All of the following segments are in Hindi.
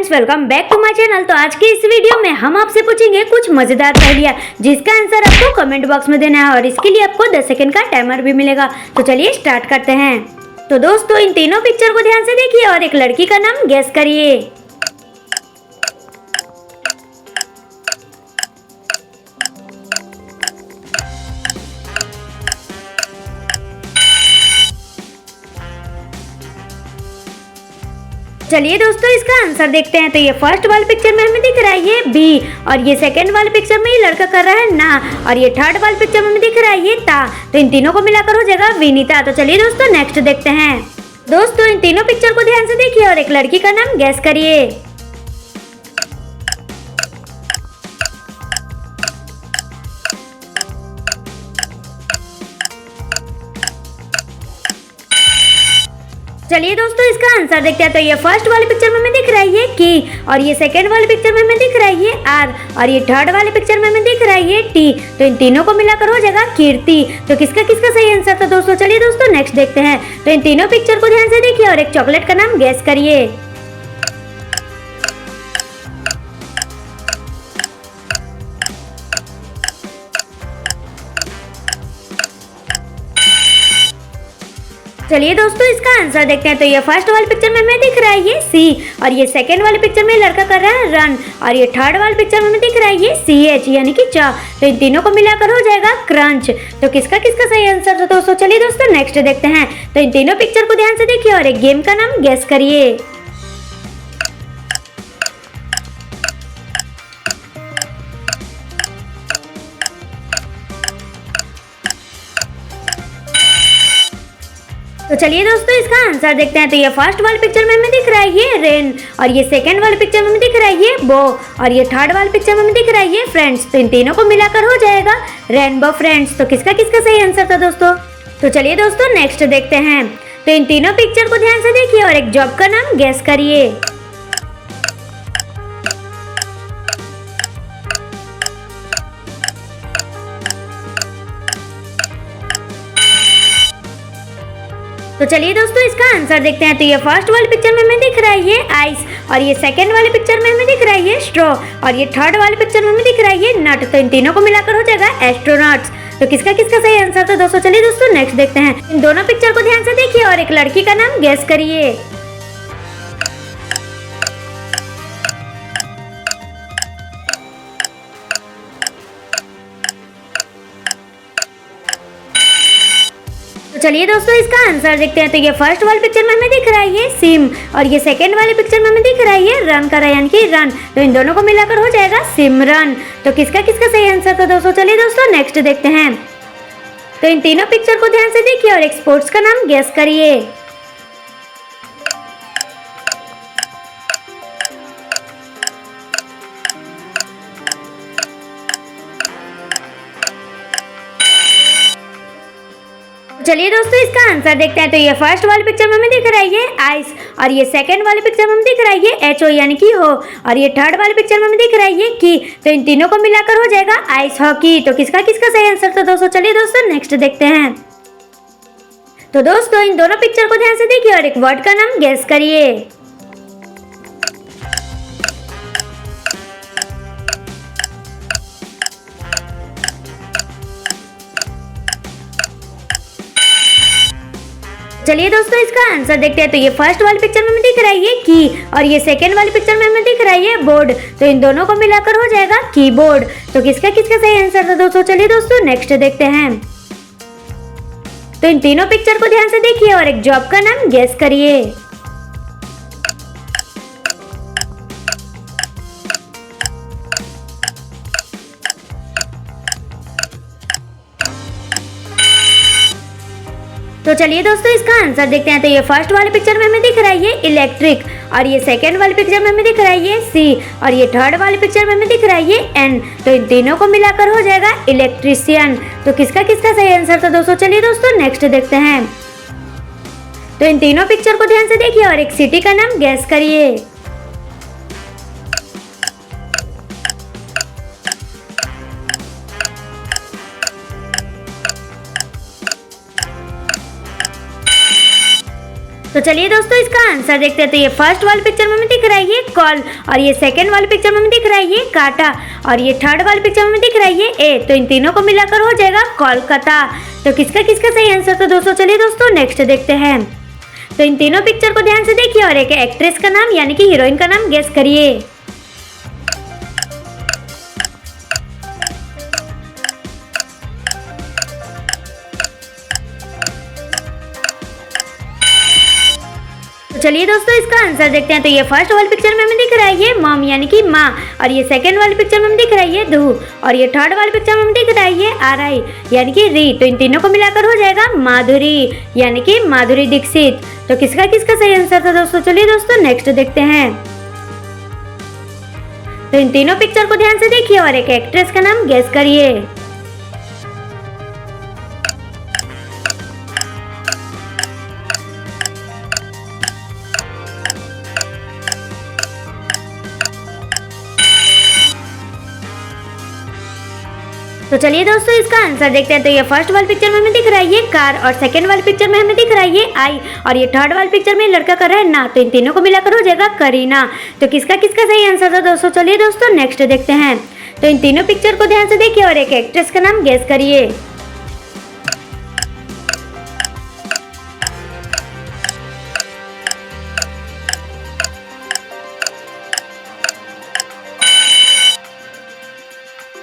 Friends, welcome back to my channel. तो आज के इस वीडियो में हम आपसे पूछेंगे कुछ मजेदार पहेलियां जिसका आंसर आपको कमेंट बॉक्स में देना है और इसके लिए आपको 10 सेकंड का टाइमर भी मिलेगा। तो चलिए स्टार्ट करते हैं। तो दोस्तों, इन तीनों पिक्चर को ध्यान से देखिए और एक लड़की का नाम गेस करिए। चलिए दोस्तों, इसका आंसर देखते हैं। तो ये फर्स्ट वाले पिक्चर में हमें दिख रहा है ये बी, और ये सेकंड वाले पिक्चर में ये लड़का कर रहा है ना, और ये थर्ड वाले पिक्चर में हमें दिख रहा है ये ता। तो इन तीनों को मिलाकर हो जाएगा विनीता। तो चलिए दोस्तों, नेक्स्ट देखते हैं। दोस्तों, इन तीनों पिक्चर को ध्यान से देखिए और एक लड़की का नाम गैस करिए। चलिए दोस्तों, इसका आंसर देखते हैं। तो ये फर्स्ट वाले पिक्चर में हमें दिख रहा है ये की, और ये सेकंड वाले पिक्चर में हमें दिख रहा है ये आर, और ये थर्ड वाले पिक्चर में हमें दिख रहा है ये टी। तो इन तीनों को मिलाकर हो जाएगा कीर्ति। तो किसका किसका सही आंसर था दोस्तों? चलिए दोस्तों, नेक्स्ट देखते हैं। तो इन तीनों पिक्चर को ध्यान से देखिए और एक चॉकलेट का नाम गैस करिए। चलिए दोस्तों, इसका आंसर देखते हैं। तो ये फर्स्ट वाले पिक्चर में हमें दिख रहा है ये सी, और ये सेकंड वाले पिक्चर में लड़का कर रहा है रन, और ये थर्ड वाले पिक्चर में हमें दिख रहा है ये सी एच यानी कि चा। तो इन तीनों को मिलाकर हो जाएगा क्रंच। तो किसका किसका सही आंसर था दोस्तों? चलिए दोस्तों, नेक्स्ट देखते हैं। तो इन तीनों पिक्चर को ध्यान से देखिए और एक गेम का नाम गेस करिए। तो चलिए दोस्तों, इसका आंसर देखते हैं। तो ये फर्स्ट वाले पिक्चर में हमें दिख रहा है ये रेन, और ये सेकंड वाले पिक्चर में हमें दिख रहा है ये बो, और ये थर्ड वाले पिक्चर में हमें दिख रहा है ये फ्रेंड्स। तो इन तीनों को मिलाकर हो जाएगा रेनबो फ्रेंड्स। तो किसका किसका सही आंसर था दोस्तों? तो चलिए दोस्तों, नेक्स्ट देखते हैं। तो इन तीनों पिक्चर को ध्यान से देखिए और एक जॉब का नाम गेस करिए। तो चलिए दोस्तों, इसका आंसर देखते हैं। तो ये फर्स्ट वाले पिक्चर में हमें दिख रहा है ये आइस, और ये सेकंड वाले पिक्चर में हमें दिख रहा है ये स्ट्रॉ, और ये थर्ड वाले पिक्चर में हमें दिख रहा है ये नट। तो इन तीनों को मिलाकर हो जाएगा एस्ट्रोनॉट्स। तो किसका किसका सही आंसर था दोस्तों? चलिए दोस्तों, नेक्स्ट देखते हैं। इन दोनों पिक्चर को ध्यान से देखिए और एक लड़की का नाम गेस करिए। चलिए दोस्तों, इसका आंसर देखते हैं। तो ये फर्स्ट वाले पिक्चर में हमें दिख रहा है ये सिम, और ये सेकंड वाले पिक्चर में हमें दिख रहा है ये रन कर रहा है यानी कि रन। तो इन दोनों को मिलाकर हो जाएगा सिमरन। तो किसका किसका सही आंसर था दोस्तों? चलिए दोस्तों, नेक्स्ट देखते हैं। तो इन तीनों पिक्चर को ध्यान से देखिए और एक स्पोर्ट्स का नाम गेस करिए। चलिए दोस्तों, इसका आंसर देखते हैं। तो ये फर्स्ट वाले पिक्चर में हमें दिख रहा है ये आइस, और ये सेकंड वाले पिक्चर में हमें दिख रहा है ये एच ओ यानी कि हो, और ये थर्ड वाले पिक्चर में हमें दिख रहा है ये की। तो इन तीनों को मिलाकर हो जाएगा आइस हॉकी। तो किसका किसका सही आंसर था दोस्तों? चलिए दोस्तों, नेक्स्ट देखते हैं। तो दोस्तों, इन दोनों पिक्चर को ध्यान से देखिए और एक वर्ड का नाम गेस करिए। चलिए दोस्तों, इसका आंसर देखते हैं। तो ये फर्स्ट वाले पिक्चर में हमें दिख रहा है ये की, और ये सेकंड वाले पिक्चर में हमें दिख रहा है ये बोर्ड। तो इन दोनों को मिलाकर हो जाएगा कीबोर्ड। तो किसका किसका सही आंसर था दोस्तों? चलिए दोस्तों, नेक्स्ट देखते हैं। तो इन तीनों पिक्चर को ध्यान से देखिए और एक जॉब का नाम गेस करिए। तो चलिए दोस्तों, इसका आंसर देखते हैं। तो ये फर्स्ट वाले पिक्चर में हमें दिख रहा है ये इलेक्ट्रिक, और ये सेकंड वाले पिक्चर में हमें दिख रहा है ये सी, और ये थर्ड वाले पिक्चर में हमें दिख रहा है ये एन। तो इन तीनों को मिलाकर हो जाएगा इलेक्ट्रिशियन। तो किसका किसका सही आंसर था दोस्तों? चलिए दोस्तों, नेक्स्ट देखते हैं। तो इन तीनों पिक्चर को ध्यान से देखिए और एक सिटी का नाम गेस करिए। तो चलिए दोस्तों इसका आंसर देखते हैं। तो ये फर्स्ट वाली पिक्चर में हमें दिख रहा है ये कॉल, और ये सेकंड वाली पिक्चर में हमें दिख रहा है ये काटा, और ये थर्ड वाली पिक्चर में हमें दिख रहा है ये ए। तो इन तीनों को मिलाकर हो जाएगा कोलकाता। तो किसका किसका सही आंसर था दोस्तों? चलिए दोस्तों नेक्स्ट देखते हैं। तो इन तीनों पिक्चर को ध्यान से देखिए और एक एक्ट्रेस का नाम यानी कि हीरोइन का नाम गेस करिए। चलिए दोस्तों इसका आंसर देखते हैं। तो ये फर्स्ट वाली पिक्चर में हमें दिख रहा है ये मॉम यानी कि माँ, और ये सेकंड वाली पिक्चर में हमें दिख रहा है ये धू, और ये थर्ड वाली पिक्चर में हमें दिख रहा है ये आरआई यानी कि री। तो इन तीनों को मिलाकर हो जाएगा माधुरी यानी कि माधुरी दीक्षित। तो किसका किसका सही आंसर था दोस्तों? चलिए दोस्तों नेक्स्ट देखते हैं। तो इन तीनों पिक्चर को ध्यान से देखिए और एक एक्ट्रेस का नाम गेस करिए। तो चलिए दोस्तों इसका आंसर देखते हैं। तो ये फर्स्ट वाली पिक्चर में हमें दिख रहा है ये कार, और सेकंड वाली पिक्चर में हमें दिख रहा है ये आई, और ये थर्ड वाली पिक्चर में लड़का कर रहा है ना। तो इन तीनों को मिलाकर हो जाएगा करीना। तो किसका किसका सही आंसर था दोस्तों? चलिए दोस्तों नेक्स्ट देखते हैं। तो इन तीनों पिक्चर को ध्यान से देखिए और एक एक्ट्रेस का नाम गेस करिए।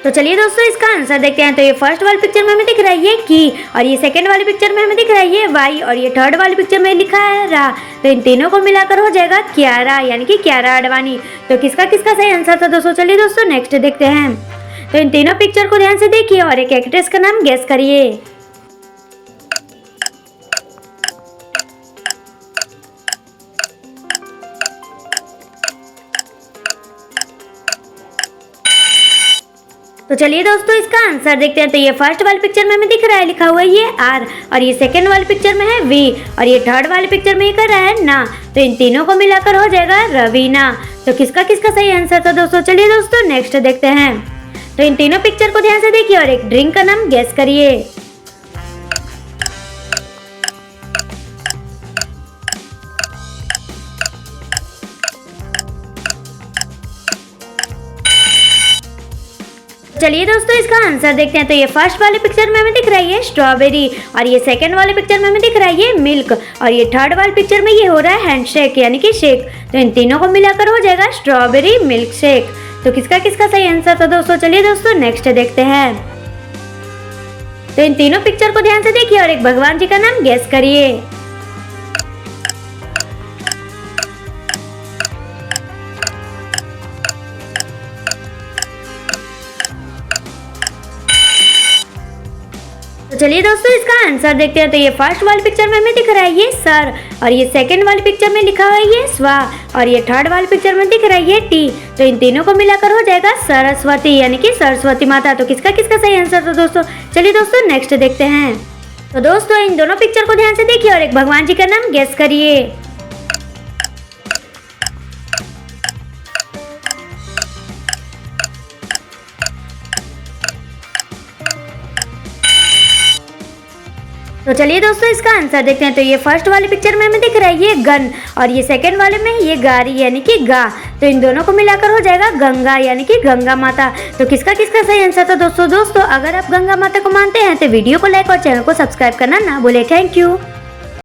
तो चलिए दोस्तों इसका आंसर देखते हैं। तो ये फर्स्ट वाली पिक्चर में हमें दिख रहा है ये की, और ये सेकंड वाली पिक्चर में हमें दिख रहा है ये वाई, और ये थर्ड वाली पिक्चर में लिखा है रा। तो इन तीनों को मिलाकर हो जाएगा क्यारा यानी कि क्यारा आडवाणी। तो किसका किसका सही आंसर था दोस्तों? चलिए दोस्तों नेक्स्ट देखते हैं। तो इन तीनों पिक्चर को ध्यान से देखिए और एक एक्ट्रेस का नाम गेस करिए। तो चलिए दोस्तों इसका आंसर देखते हैं। तो ये फर्स्ट वाली पिक्चर में हमें दिख रहा है लिखा हुआ है ये आर, और ये सेकंड वाली पिक्चर में है वी, और ये थर्ड वाली पिक्चर में ये कर रहा है ना। तो इन तीनों को मिलाकर हो जाएगा रवीना। तो किसका किसका सही आंसर था दोस्तों? चलिए दोस्तों नेक्स्ट देखते हैं। तो इन तीनों पिक्चर को ध्यान से देखिए और एक ड्रिंक का नाम गेस करिए। चलिए दोस्तों इसका आंसर देखते हैं। तो ये फर्स्ट वाले पिक्चर में हमें दिख रहा है ये स्ट्रॉबेरी, और ये सेकंड वाले पिक्चर में हमें दिख रहा है ये मिल्क, और ये थर्ड वाले पिक्चर में ये हो रहा है हैंडशेक यानी कि शेक। तो इन तीनों को मिलाकर हो जाएगा स्ट्रॉबेरी मिल्क शेक। तो किसका किसका सही आंसर था दोस्तों? चलिए दोस्तों नेक्स्ट देखते हैं। तो इन तीनों पिक्चर को ध्यान से देखिए और एक भगवान जी का नाम गेस करिए। तो चलिए दोस्तों इसका आंसर देखते हैं। तो ये फर्स्ट वाली पिक्चर में हमें दिख रहा है ये सर, और ये सेकंड वाली पिक्चर में लिखा हुआ है ये स्वा, और ये थर्ड वाली पिक्चर में दिख रहा है ये टी। तो इन तीनों को मिलाकर हो जाएगा सरस्वती यानी कि सरस्वती माता। तो किसका किसका सही आंसर था दोस्तों? चलिए दोस्तों नेक्स्ट देखते हैं। तो दोस्तों इन दोनों पिक्चर को ध्यान से देखिए और एक भगवान जी का नाम गेस करिए। तो चलिए दोस्तों इसका आंसर देखते हैं। तो ये फर्स्ट वाली पिक्चर में हमें दिख रहा है ये गन, और ये सेकंड वाले में ये गारी यानी कि गा। तो इन दोनों को मिलाकर हो जाएगा गंगा यानी कि गंगा माता। तो किसका किसका सही आंसर था दोस्तों? अगर आप गंगा माता को मानते हैं तो वीडियो को लाइक और चैनल को सब्सक्राइब करना ना भूले। Thank you.